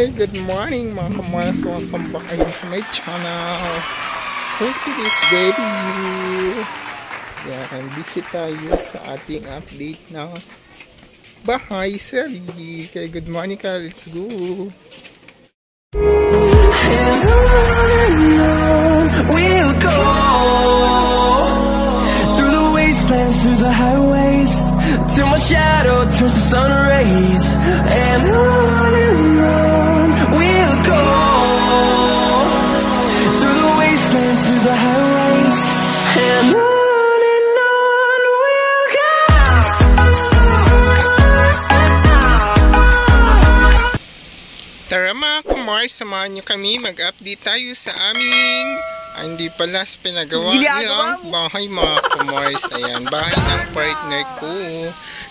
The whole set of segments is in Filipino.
Hi! Good morning mga kamars. Welcome back again sa my channel. For today's video, yan, busy tayo sa ating update ng bahay sari. Kaya good morning ka, let's go! And on we'll go, through the wastelands, through the highways, till my shadow turns to sun rays. And on we'll go, through the wastelands, through the highways, and on we'll go. Tara mga kamars, samahan nyo kami mag-update tayo sa aming hindi pala sa pinagawa nilang bahay mga kamars. Ayan, bahay ng partner ko.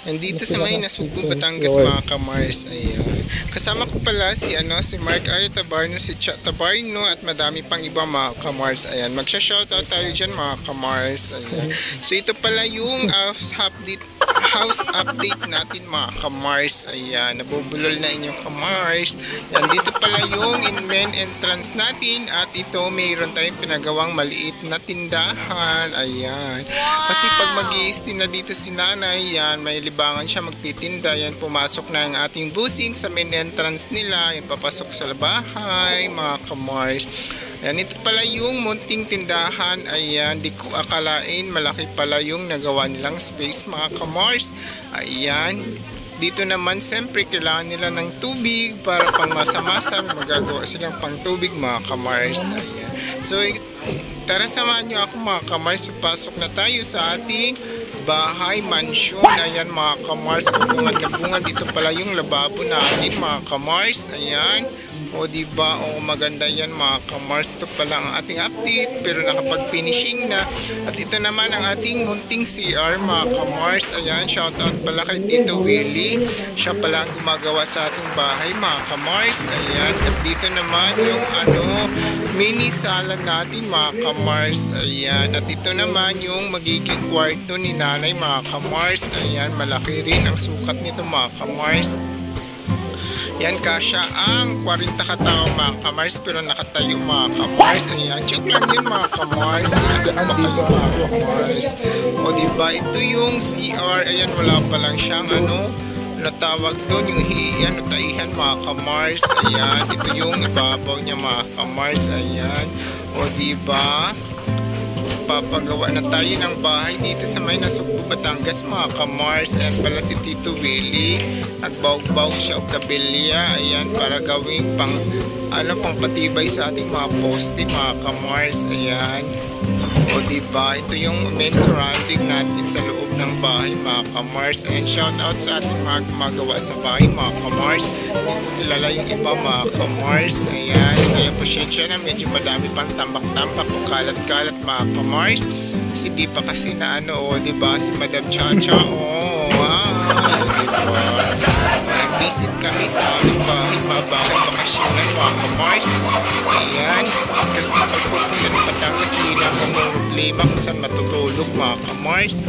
Nandito sa may Nasugbu, Batangas mga kamars. Ayan. Kasama ko pala si Mark Ayo Tabarno, si Chat Tabarno at madami pang iba mga kamars. Ayan, magsha-shoutout tayo dyan mga kamars. Ayan. So ito pala yung house update natin mga kamars. Ayan, nabubulol na inyong kamars. Yan, dito pala yung main entrance natin at ito mayroon tayong pinagawang maliit na tindahan. Ayan, kasi pag mag-i-stay na dito si nanay, yan, may libangan siya magtitinda. Yan, pumasok na ang ating busing sa main entrance nila. Yan, papasok sa bahay mga kamars. Ayan, ito pala yung munting tindahan. Ayan, di ko akalain malaki pala yung nagawa nilang space mga kamars. Ayan, dito naman siyempre kailangan nila ng tubig para pang masa-masa. Magagawa silang pang tubig mga kamars. Ayan, so tara samahan nyo ako mga kamars. Papasok na tayo sa ating bahay mansion. Ayan mga kamars, bungad na bungad. Dito pala yung lababo natin mga kamars. Ayan, o diba, o maganda yan mga kamars. Ito pala ang ating update pero nakapag-finishing na. At ito naman ang ating munting CR mga kamars. Ayan, shoutout pala kay Tito Willie. Siya pala ang gumagawa sa ating bahay mga kamars. Ayan, at dito naman yung mini sala natin mga kamars. Ayan, at ito naman yung magiging kwarto ni nanay mga kamars. Ayan, malaki rin ang sukat nito mga kamars. Yan, kasya ang 40 katao mga kamars, pero nakatayo mga kamars. Ayan, check lang yun mga kamars. Ayan, ba kayo mga kamars? O diba, ito yung CR. Ayan, wala pa lang siyang natawag doon, yung taihan mga kamars. Ayan, ito yung ibabaw niya mga kamars. Ayan, o diba, papagawa na tayo ng bahay dito sa may Nasugbu, Batangas mga kamars. Ayan pala si Tito Willie, nagbawg-bawg siya o kabilya. Ayan, para gawing pang patibay sa ating mga poste mga kamars. Ayan, o diba, ito yung main surrounding natin sa loob ng bahay mga kamars. And shout out sa ating mga gumagawa sa bahay mga kamars. Kilala yung iba mga kamars. Ayan, kaya pasensya na medyo madami pang tambak-tambak o kalat-kalat mga kamars. Kasi di pa kasi na o diba, si Madam Chacha, diba, nag-visit kami sa aming bahay, mga bahay bakasyonan mga kamars. Ayan, kasi pagpupunta ng Batangas di na akong problema kung saan matutulog mga kamars.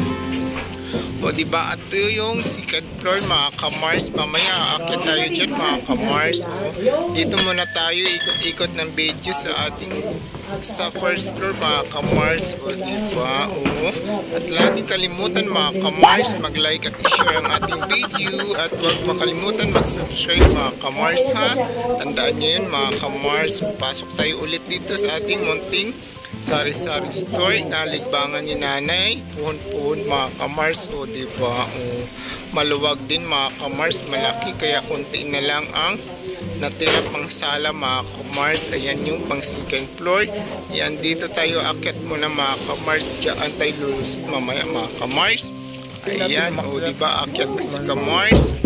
O diba, at ito yung second floor mga kamars. Mamaya aakyat tayo dyan mga kamars. Dito muna tayo ikot-ikot ng video sa first floor mga kamars. O diba, at laging kalimutan mga kamars mag-like at i-share ang ating video. At huwag makalimutan mag-subscribe mga kamars ha. Tandaan nyo yun mga kamars. Pasok tayo ulit dito sa ating munting sari-sari store na ligbangan ni nanay. Puhon-puhon mga kamars. O diba, maluwag din mga kamars, malaki, kaya konti na lang ang natira pang sala mga kamars. Ayan yung pang second floor. Ayan, dito tayo akyat muna mga kamars. Diyan tayo lulusot mamaya mga kamars. Ayan, o diba, akyat na si kamars.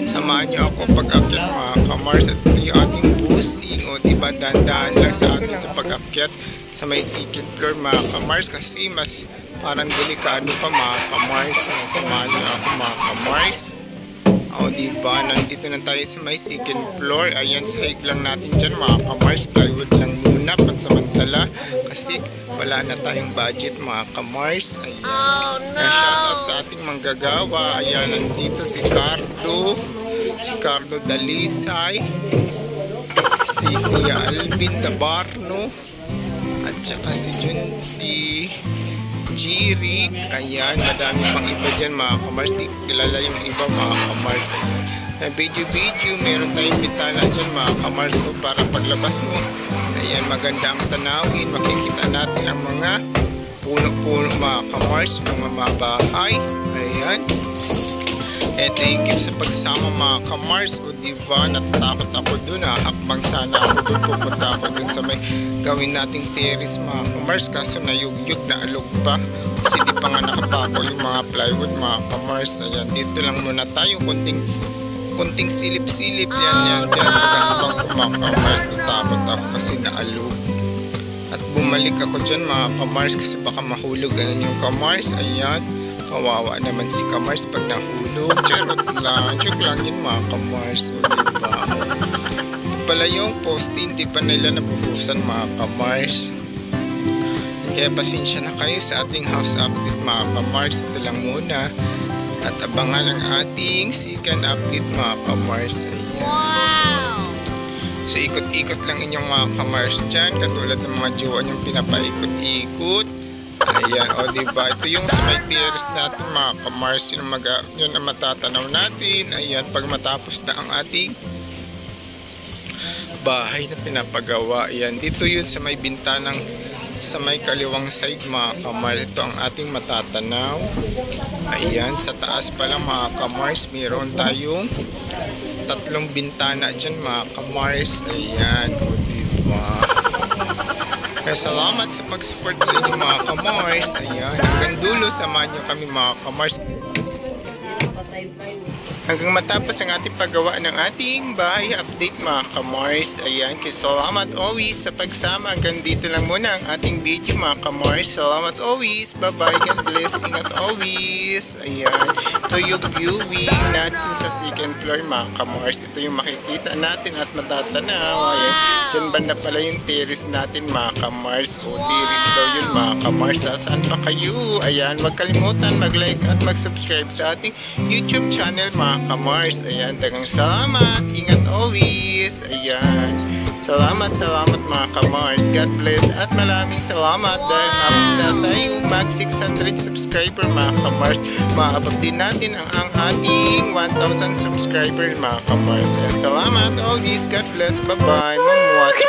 Samahan nyo ako pag akyat mga kamars. At ito yung ating busing. O diba, dahan-dahan lang sa atin sa pag-akyat sa may second floor mga kamars, kasi mas parang delikado pa mga kamars. Samahan nyo ako mga kamars. O diba, nandito na tayo sa may second floor. Ayan, sahig lang natin dyan mga kamars. Plywood lang muna pansamantala kasi wala na tayong budget mga kamars. Ayan, kaya shoutout sa ating manggagawa. Ayan, nandito si Cardo Dalisay. si Kuya Alvin Tabarno, at saka si Jirik. Ayan, madami pang iba dyan mga kamars. Di kilala yung iba mga kamars. Ayan, video, meron tayong bintana dyan mga kamars ko para paglabas mo. Ayan, maganda ang tanawin. Makikita natin ang mga puno-puno mga kamars, mga bahay. Ayan. Thank you sa pagsama mga kamars. O diba, natatakot ako dun. Hakbang sana ako dun. Pupunta ako dun sa may gawin nating terrace mga kamars. Kaso nayugyug na alog pa. Kasi di pa nga nakapako yung mga plywood mga kamars. Ayan, dito lang muna tayo. Kunting silip-silip. Yan. Pagkakabang ko mga kamars. Natakot ako kasi naalog. At bumalik ako dyan mga kamars. Kasi baka mahulog yung kamars. Ayan. Kawawa naman si kamars pag nahulog. Charot lang. Joke lang yun mga kamars. O diba? Ito pala yung poste. Hindi pa nila napupusan mga kamars. Kaya pasensya na kayo sa ating house update mga kamars. Ito lang muna. At abangan ang ating second update mga kamars. Ayan. Wow! So ikot-ikot lang inyong mga kamars dyan. Katulad ng mga jowa nyong pinapaikot-ikot. Ayan, o diba, ito yung sa may terrace natin mga kamars, yun ang matatanaw natin. Ayan, pag matapos na ang ating bahay na pinapagawa. Ayan, dito yun sa may bintanang sa may kaliwang side mga kamars. Ito ang ating matatanaw. Ayan, sa taas pa lang mga kamars, mayroon tayong 3 bintana dyan mga kamars. Ayan, o diba. Kaya salamat sa pag-support sa inyo mga kamars. Ayan, hanggang dulo samahan nyo kami mga kamars. Hanggang matapos ang ating paggawa ng ating bahay update mga kamars. Ayan, kaya salamat always sa pagsama. Hanggang dito lang muna ang ating video mga kamars. Salamat always. Bye bye. God bless. Ingat always. Ayan, ito yung viewing natin sa second floor mga kamars. Ito yung makikita natin at matatanaw. Ayan, dyan banda pala yung terrace natin mga kamars. O terrace daw yun mga kamars. Saan pa kayo? Ayan, huwag kalimutan mag-like at mag-subscribe sa ating YouTube channel mga kamars. Ayan, dagang salamat. Ingat always. Ayan, salamat mga kamars. God bless at maraming salamat dahil mapunta tayo mag 600 subscriber mga kamars. Maabot din natin ang ating 1,000 subscriber mga kamars. Ayan, salamat always. God bless. Bye bye. Mamuat.